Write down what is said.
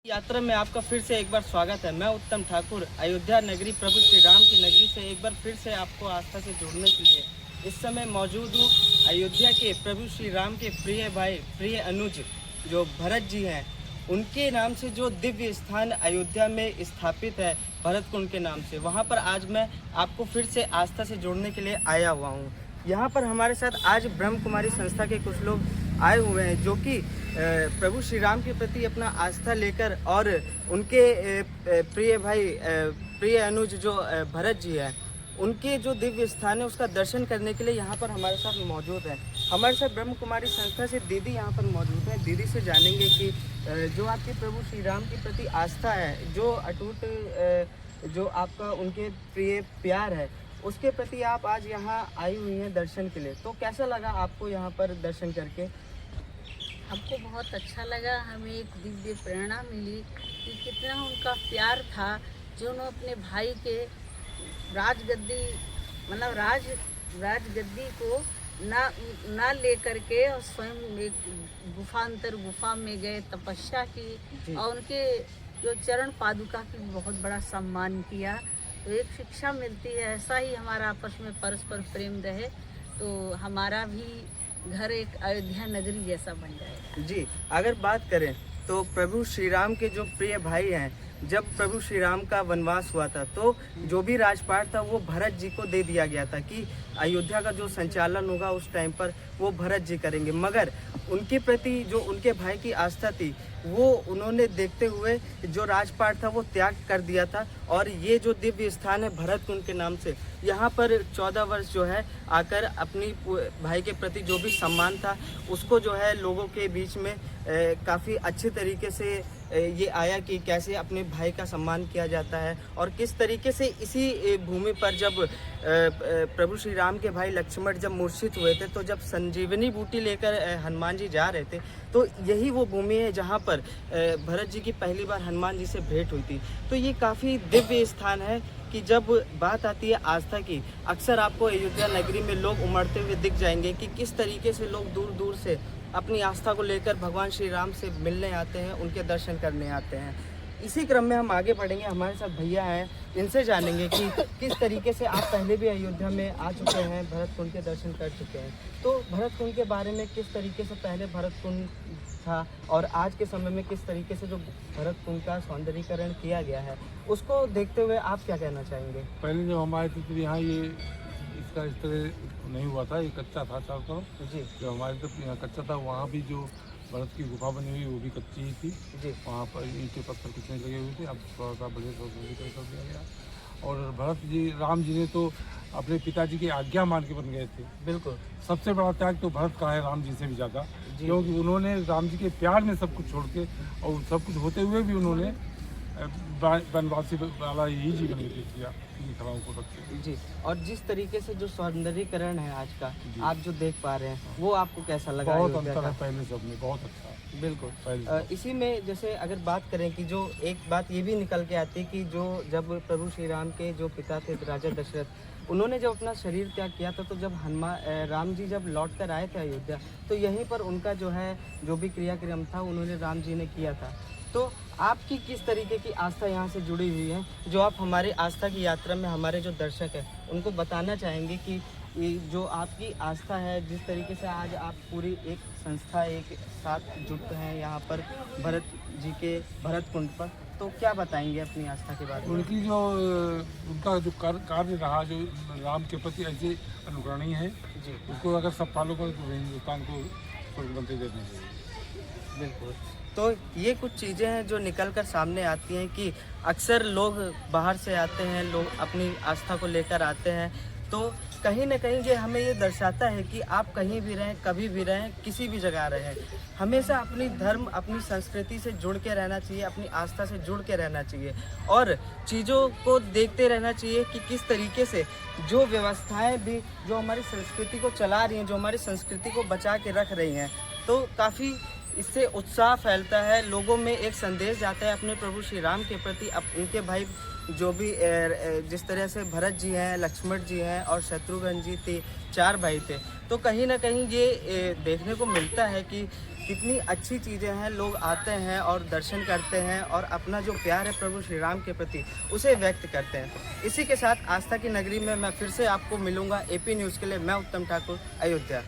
यात्रा में आपका फिर से एक बार स्वागत है। मैं उत्तम ठाकुर अयोध्या नगरी प्रभु श्री राम की नगरी से एक बार फिर से आपको आस्था से जोड़ने के लिए इस समय मौजूद हूँ। अयोध्या के प्रभु श्री राम के प्रिय भाई प्रिय अनुज जो भरत जी हैं, उनके नाम से जो दिव्य स्थान अयोध्या में स्थापित है भरत कुंड के नाम से, वहाँ पर आज मैं आपको फिर से आस्था से जोड़ने के लिए आया हुआ हूँ। यहाँ पर हमारे साथ आज ब्रह्म कुमारी संस्था के कुछ लोग आए हुए हैं जो कि प्रभु श्री राम के प्रति अपना आस्था लेकर और उनके प्रिय भाई प्रिय अनुज जो भरत जी हैं, उनके जो दिव्य स्थान है उसका दर्शन करने के लिए यहाँ पर हमारे साथ मौजूद है। हमारे साथ ब्रह्म कुमारी संस्था से दीदी यहाँ पर मौजूद है। दीदी से जानेंगे कि जो आपके प्रभु श्री राम के प्रति आस्था है, जो अटूट जो आपका उनके प्रिय प्यार है, उसके प्रति आप आज यहाँ आई हुई हैं दर्शन के लिए, तो कैसा लगा आपको यहाँ पर दर्शन करके? हमको बहुत अच्छा लगा। हमें एक दिव्य प्रेरणा मिली कि कितना उनका प्यार था, जो उन्होंने अपने भाई के राजगद्दी मतलब राजगद्दी को ना लेकर के और स्वयं एक गुफा में गए, तपस्या की और उनके जो चरण पादुका की बहुत बड़ा सम्मान किया। तो एक शिक्षा मिलती है, ऐसा ही हमारा आपस में परस्पर प्रेम रहे तो हमारा भी घर एक अयोध्या नगरी जैसा बन जाएगा। जी, अगर बात करें तो प्रभु श्री राम के जो प्रिय भाई हैं, जब प्रभु श्री राम का वनवास हुआ था तो जो भी राजपाट था वो भरत जी को दे दिया गया था कि अयोध्या का जो संचालन होगा उस टाइम पर वो भरत जी करेंगे। मगर उनके प्रति जो उनके भाई की आस्था थी वो उन्होंने देखते हुए जो राजपाट था वो त्याग कर दिया था। और ये जो दिव्य स्थान है भरत कुंड के नाम से, यहाँ पर 14 वर्ष जो है आकर अपनी भाई के प्रति जो भी सम्मान था उसको जो है लोगों के बीच में काफ़ी अच्छे तरीके से ये आया कि कैसे अपने भाई का सम्मान किया जाता है और किस तरीके से इसी भूमि पर जब प्रभु श्री राम के भाई लक्ष्मण जब मूर्छित हुए थे, तो जब संजीवनी बूटी लेकर हनुमान जी जा रहे थे, तो यही वो भूमि है जहाँ पर भरत जी की पहली बार हनुमान जी से भेंट हुई थी। तो ये काफ़ी दिव्य स्थान है कि जब बात आती है आस्था की, अक्सर आपको अयोध्या नगरी में लोग उमड़ते हुए दिख जाएंगे कि किस तरीके से लोग दूर दूर से अपनी आस्था को लेकर भगवान श्री राम से मिलने आते हैं, उनके दर्शन करने आते हैं। इसी क्रम में हम आगे बढ़ेंगे। हमारे साथ भैया हैं, इनसे जानेंगे कि किस तरीके से आप पहले भी अयोध्या में आ चुके हैं, भरत कुंड के दर्शन कर चुके हैं, तो भरत कुंड के बारे में किस तरीके से पहले भरत कुंड था और आज के समय में किस तरीके से जो भरत कुंड का सौंदर्यीकरण किया गया है उसको देखते हुए आप क्या कहना चाहेंगे? पहले जब हम आए थे तो यहाँ ये इसका इस तरह नहीं हुआ था, ये कच्चा था चारों तरफ। जी, जब हमारे तरफ यहाँ कच्चा था, वहाँ भी जो भरत की गुफा बनी हुई वो भी कच्ची ही थी। जी, वहाँ पर ईंटे पत्थर कुछ नहीं लगे हुए थे, अब थोड़ा सा बढ़िया सौंदर्यीकरण कर दिया गया। और भरत जी राम जी ने तो अपने पिताजी की आज्ञा मान के बन गए थे। बिल्कुल। सबसे बड़ा त्याग तो भरत का है, राम जी से भी ज़्यादा, क्योंकि उन्होंने राम जी के प्यार में सब कुछ छोड़ के और सब कुछ होते हुए भी उन्होंने वनवासी वाला यही जीवन व्यतीत किया खड़ाओं को रख के। जी, और जिस तरीके से जो सौंदर्यीकरण है आज का आप जो देख पा रहे हैं वो आपको कैसा लगा? बहुत अंतर है पहले से अपने, बहुत अच्छा है। बिल्कुल। इसी में जैसे अगर बात करें कि जो एक बात ये भी निकल के आती है कि जो जब प्रभु श्री राम के जो पिता थे राजा दशरथ, उन्होंने जब अपना शरीर त्याग किया था, तो जब राम जी जब लौट कर आए थे अयोध्या, तो यहीं पर उनका जो है जो भी क्रियाक्रम था उन्होंने राम जी ने किया था। तो आपकी किस तरीके की आस्था यहाँ से जुड़ी हुई है, जो आप हमारी आस्था की यात्रा में हमारे जो दर्शक हैं उनको बताना चाहेंगे कि ये जो आपकी आस्था है, जिस तरीके से आज आप पूरी एक संस्था एक साथ जुट हैं यहाँ पर भरत जी के भरत कुंड पर, तो क्या बताएंगे अपनी आस्था के बारे में? उनकी जो उनका जो कार्य रहा, जो राम के प्रति ऐसे अनुकरणीय है जी, उसको अगर सब फॉलो करें तो हिंदुस्तान को स्वर्ग बनते देना चाहिए। बिल्कुल। तो ये कुछ चीज़ें हैं जो निकल कर सामने आती हैं कि अक्सर लोग बाहर से आते हैं, लोग अपनी आस्था को लेकर आते हैं, तो कहीं ना कहीं ये हमें ये दर्शाता है कि आप कहीं भी रहें, कभी भी रहें, किसी भी जगह रहें, हमेशा अपनी धर्म अपनी संस्कृति से जुड़ के रहना चाहिए, अपनी आस्था से जुड़ के रहना चाहिए और चीज़ों को देखते रहना चाहिए कि किस तरीके से जो व्यवस्थाएं भी जो हमारी संस्कृति को चला रही हैं, जो हमारी संस्कृति को बचा के रख रही हैं, तो काफ़ी इससे उत्साह फैलता है, लोगों में एक संदेश जाता है अपने प्रभु श्री राम के प्रति। उनके भाई जो भी जिस तरह से भरत जी हैं, लक्ष्मण जी हैं और शत्रुघ्न जी थे, 4 भाई थे, तो कहीं ना कहीं ये देखने को मिलता है कि कितनी अच्छी चीज़ें हैं, लोग आते हैं और दर्शन करते हैं और अपना जो प्यार है प्रभु श्री राम के प्रति उसे व्यक्त करते हैं। इसी के साथ आस्था की नगरी में मैं फिर से आपको मिलूंगा। AP न्यूज़ के लिए मैं उत्तम ठाकुर, अयोध्या।